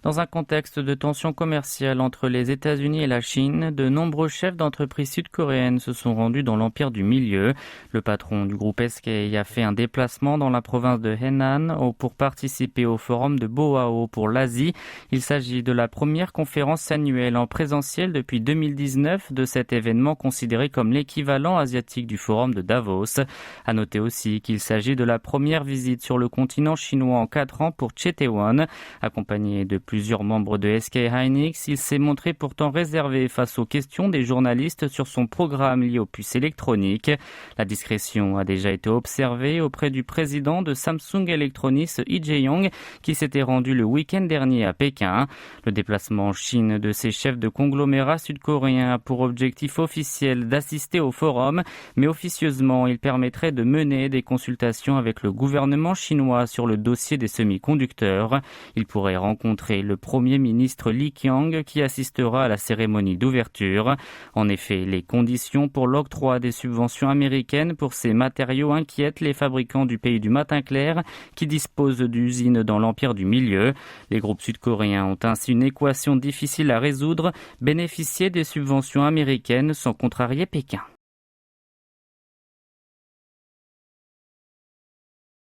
Dans un contexte de tension commerciale entre les États-Unis et la Chine, de nombreux chefs d'entreprises sud-coréennes se sont rendus dans l'empire du milieu. Le patron du groupe SK a fait un déplacement dans la province de Henan pour participer au forum de Boao pour l'Asie. Il s'agit de la première conférence annuelle en présentiel depuis 2019 de cet événement considéré comme l'équivalent asiatique du forum de Davos. À noter aussi qu'il s'agit de la première visite sur le continent chinois en 4 ans pour Choi Tae-won. Accompagné de plusieurs membres de SK Hynix, il s'est montré pourtant réservé face aux questions des journalistes sur son programme lié aux puces électroniques. La discrétion a déjà été observée auprès du président de Samsung Electronics, Lee Jae-yong, qui s'était rendu le week-end dernier à Pékin. Le déplacement en Chine de ces chefs de conglomérats sud-coréens a pour objectif officiel d'assister au forum, mais officieusement, il permettrait de mener des consultations avec le gouvernement chinois sur le dossier des semi-conducteurs. Il pourrait rencontrer le Premier ministre Li Qiang qui assistera à la cérémonie d'ouverture. En effet, les conditions pour l'octroi des subventions américaines pour ces matériaux inquiètent les fabricants du pays du matin clair qui disposent d'usines dans l'empire du milieu. Les groupes sud-coréens ont ainsi une équation difficile à résoudre, bénéficier des subventions américaines sans contrarier Pékin.